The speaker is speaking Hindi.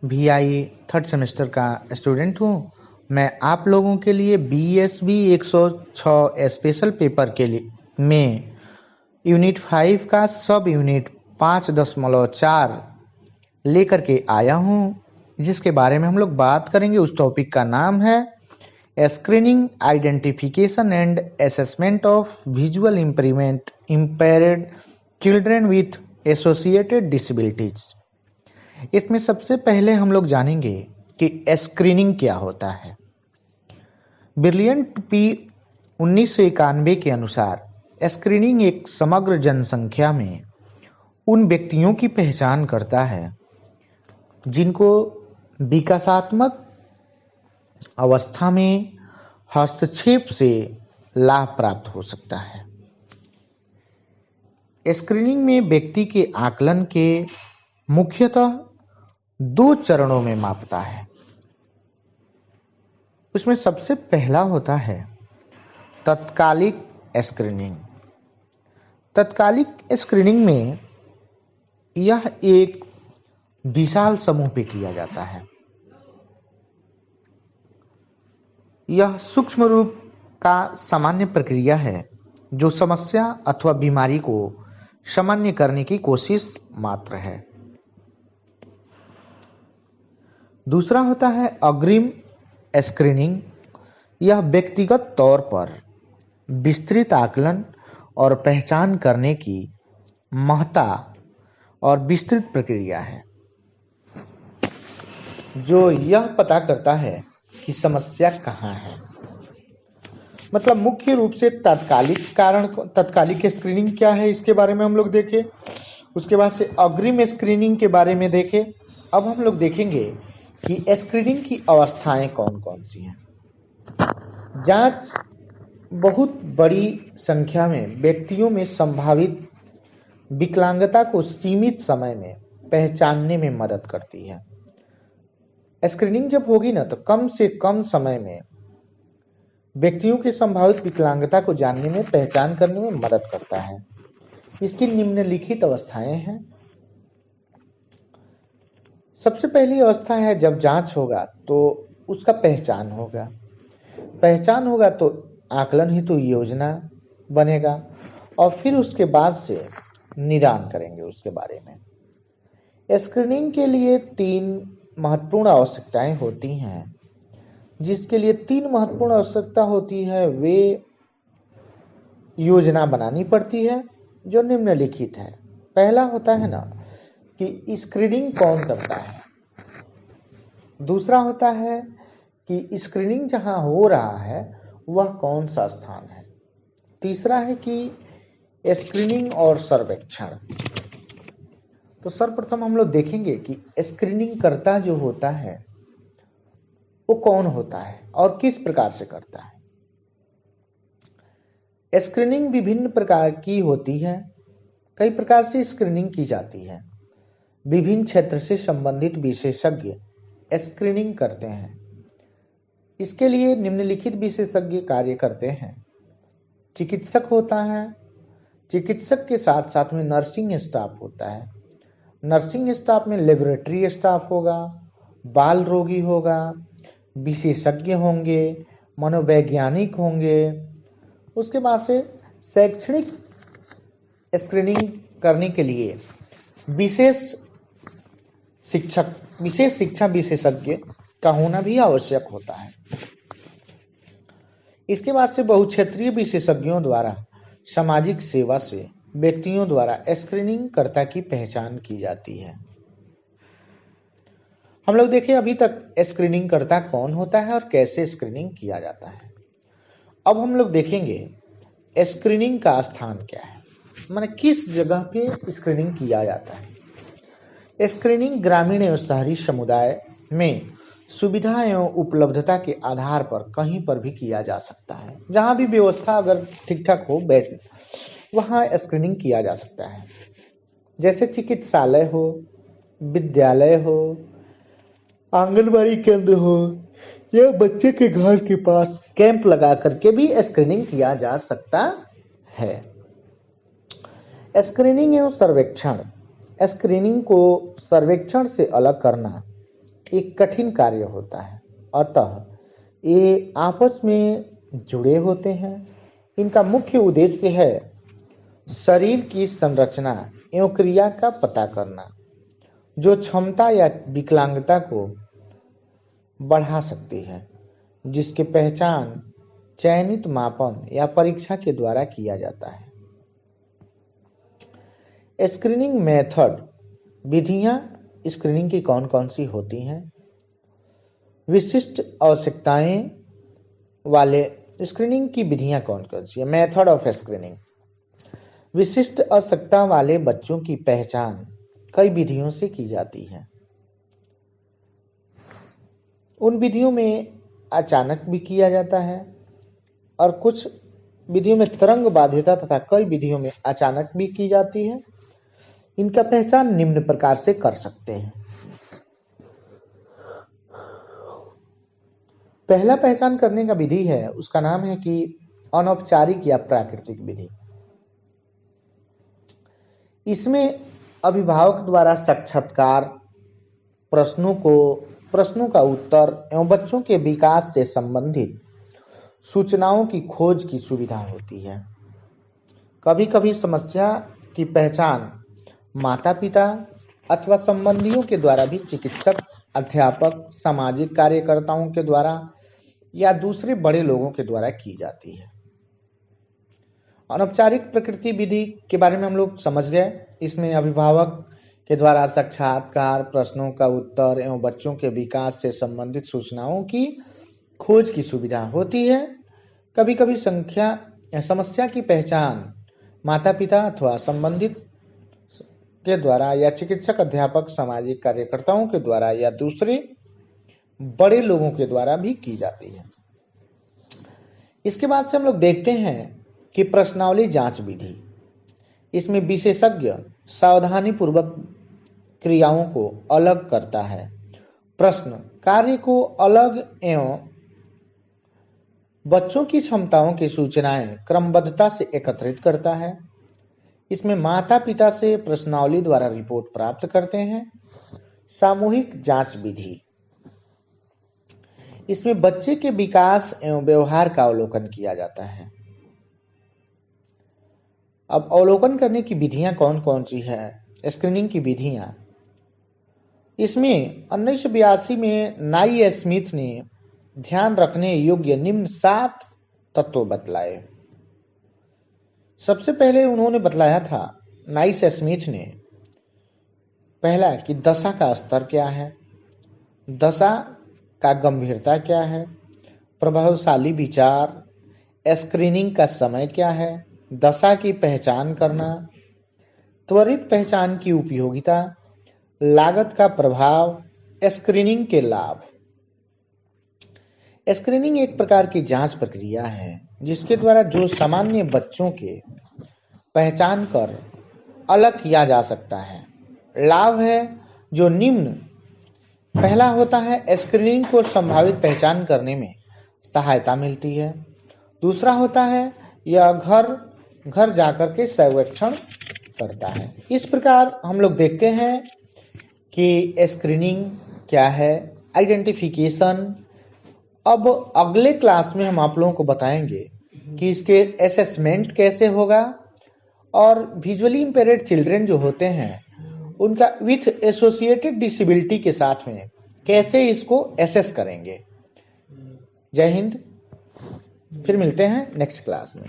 VI थर्ड सेमेस्टर का स्टूडेंट हूँ। मैं आप लोगों के लिए BSB 106 स्पेशल पेपर के लिए में यूनिट 5 का सब यूनिट 5.4 लेकर के आया हूँ, जिसके बारे में हम लोग बात करेंगे। उस टॉपिक का नाम है screening, identification and assessment of visual impaired children with associated disabilities. इसमें सबसे पहले हम लोग जानेंगे कि स्क्रीनिंग क्या होता है। ब्रिलियंट पी 1991 के अनुसार स्क्रीनिंग एक समग्र जनसंख्या में उन व्यक्तियों की पहचान करता है जिनको विकासात्मक अवस्था में हस्तक्षेप से लाभ प्राप्त हो सकता है। स्क्रीनिंग में व्यक्ति के आकलन के मुख्यतः 2 चरणों में मापता है। उसमें सबसे पहला होता है तत्कालिक स्क्रीनिंग। तत्कालिक स्क्रीनिंग में यह एक विशाल समूह पे किया जाता है। यह सूक्ष्म रूप का सामान्य प्रक्रिया है जो समस्या अथवा बीमारी को सामान्य करने की कोशिश मात्र है। दूसरा होता है अग्रिम स्क्रीनिंग। यह व्यक्तिगत तौर पर विस्तृत आकलन और पहचान करने की महत्ता और विस्तृत प्रक्रिया है, जो यह पता करता है कि समस्या कहाँ है। मतलब मुख्य रूप से तत्कालिक स्क्रीनिंग क्या है, इसके बारे में हम लोग देखें। उसके बाद से अग्रिम स्क्रीनिंग के बारे में देखें। अब हम लोग देखेंगे कि स्क्रीनिंग की अवस्थाएं कौन कौन सी हैं। जांच बहुत बड़ी संख्या में व्यक्तियों में संभावित विकलांगता को सीमित समय में पहचानने में मदद करती है। स्क्रीनिंग जब होगी ना, तो कम से कम समय में व्यक्तियों की संभावित विकलांगता को जानने में, पहचान करने में मदद करता है। इसकी निम्नलिखित अवस्थाएं हैं। सबसे पहली अवस्था है जब जांच होगा तो उसका पहचान होगा। पहचान होगा तो आकलन हेतु योजना बनेगा और फिर उसके बाद से निदान करेंगे उसके बारे में। स्क्रीनिंग के लिए 3 महत्वपूर्ण आवश्यकताएं होती हैं। जिसके लिए 3 महत्वपूर्ण आवश्यकता होती है, वे योजना बनानी पड़ती है जो निम्नलिखित है। पहला होता है ना कि स्क्रीनिंग कौन करता है। दूसरा होता है कि स्क्रीनिंग जहां हो रहा है वह कौन सा स्थान है। तीसरा है कि स्क्रीनिंग और सर्वेक्षण। तो सर्वप्रथम हम लोग देखेंगे कि स्क्रीनिंग करता जो होता है वो कौन होता है और किस प्रकार से करता है। स्क्रीनिंग विभिन्न प्रकार की होती है। कई प्रकार से स्क्रीनिंग की जाती है। विभिन्न क्षेत्र से संबंधित विशेषज्ञ स्क्रीनिंग करते हैं। इसके लिए निम्नलिखित विशेषज्ञ कार्य करते हैं। चिकित्सक होता है। चिकित्सक के साथ साथ में नर्सिंग स्टाफ होता है। नर्सिंग स्टाफ में लेबोरेटरी स्टाफ होगा, बाल रोगी होगा, विशेषज्ञ होंगे, मनोवैज्ञानिक होंगे। उसके बाद से शैक्षणिक स्क्रीनिंग करने के लिए विशेष शिक्षा विशेषज्ञ का होना भी आवश्यक होता है। इसके बाद से बहुक्षेत्रीय विशेषज्ञों द्वारा सामाजिक सेवा से व्यक्तियों द्वारा स्क्रीनिंग कर्ता की पहचान की जाती है। हम लोग देखें अभी तक स्क्रीनिंग कर्ता कौन होता है और कैसे स्क्रीनिंग किया जाता है। अब हम लोग देखेंगे स्क्रीनिंग का स्थान क्या है, माने किस जगह पे स्क्रीनिंग किया जाता है। स्क्रीनिंग ग्रामीण एवं शहरी समुदाय में सुविधा एवं उपलब्धता के आधार पर कहीं पर भी किया जा सकता है। जहां भी व्यवस्था अगर ठीक ठाक हो, बैठ वहां स्क्रीनिंग किया जा सकता है। जैसे चिकित्सालय हो, विद्यालय हो, आंगनबाड़ी केंद्र हो या बच्चे के घर के पास कैंप लगा करके भी स्क्रीनिंग किया जा सकता है। स्क्रीनिंग एवं सर्वेक्षण। स्क्रीनिंग को सर्वेक्षण से अलग करना एक कठिन कार्य होता है, अतः ये आपस में जुड़े होते हैं। इनका मुख्य उद्देश्य है शरीर की संरचना एवं क्रिया का पता करना, जो क्षमता या विकलांगता को बढ़ा सकती है, जिसकी पहचान चयनित मापन या परीक्षा के द्वारा किया जाता है। स्क्रीनिंग मेथड, विधियां स्क्रीनिंग की कौन कौन सी होती हैं? विशिष्ट आवश्यकताएं वाले स्क्रीनिंग की विधियां कौन कौन सी है? मेथड ऑफ स्क्रीनिंग, विशिष्ट आवश्यकता वाले बच्चों की पहचान कई विधियों से की जाती है। उन विधियों में अचानक भी किया जाता है और कुछ विधियों में तरंग बाध्यता तथा कई विधियों में अचानक भी की जाती है। इनका पहचान निम्न प्रकार से कर सकते हैं। पहला पहचान करने का विधि है, उसका नाम है कि अनौपचारिक या प्राकृतिक विधि। इसमें अभिभावक द्वारा साक्षात्कार, प्रश्नों का उत्तर एवं बच्चों के विकास से संबंधित सूचनाओं की खोज की सुविधा होती है। कभी कभी समस्या की पहचान माता पिता अथवा संबंधियों के द्वारा भी चिकित्सक, अध्यापक, सामाजिक कार्यकर्ताओं के द्वारा या दूसरे बड़े लोगों के द्वारा की जाती है। अनौपचारिक प्रकृति विधि के बारे में हम लोग समझ गए। इसमें अभिभावक के द्वारा साक्षात्कार, प्रश्नों का उत्तर एवं बच्चों के विकास से संबंधित सूचनाओं की खोज की सुविधा होती है। कभी कभी समस्या की पहचान माता पिता अथवा संबंधित के द्वारा या चिकित्सक, अध्यापक, सामाजिक कार्यकर्ताओं के द्वारा या दूसरे बड़े लोगों के द्वारा भी की जाती है। इसके बाद से हम लोग देखते हैं कि प्रश्नावली जांच विधि। इसमें विशेषज्ञ सावधानी पूर्वक क्रियाओं को अलग करता है, प्रश्न कार्य को अलग एवं बच्चों की क्षमताओं की सूचनाएं क्रमबद्धता से एकत्रित करता है। इसमें माता पिता से प्रश्नावली द्वारा रिपोर्ट प्राप्त करते हैं। सामूहिक जांच विधि, इसमें बच्चे के विकास एवं व्यवहार का अवलोकन किया जाता है। अब अवलोकन करने की विधियां कौन कौन सी है? स्क्रीनिंग की विधियां, इसमें 1982 में नाई स्मिथ ने ध्यान रखने योग्य निम्न 7 तत्व बतलाए। सबसे पहले उन्होंने बतलाया था, नाइस स्मिथ ने, पहला कि दशा का स्तर क्या है, दशा का गंभीरता क्या है, प्रभावशाली विचार, स्क्रीनिंग का समय क्या है, दशा की पहचान करना, त्वरित पहचान की उपयोगिता, लागत का प्रभाव, स्क्रीनिंग के लाभ। स्क्रीनिंग एक प्रकार की जांच प्रक्रिया है जिसके द्वारा जो सामान्य बच्चों के पहचान कर अलग किया जा सकता है। लाभ है जो निम्न, पहला होता है स्क्रीनिंग को संभावित पहचान करने में सहायता मिलती है। दूसरा होता है यह घर जाकर के सर्वेक्षण करता है। इस प्रकार हम लोग देखते हैं कि स्क्रीनिंग क्या है, आइडेंटिफिकेशन। अब अगले क्लास में हम आप लोगों को बताएंगे कि इसके असेसमेंट कैसे होगा और विजुअली इंपेयर्ड चिल्ड्रन जो होते हैं उनका विथ एसोसिएटेड डिसेबिलिटी के साथ में कैसे इसको एसेस करेंगे। जय हिंद, फिर मिलते हैं नेक्स्ट क्लास में।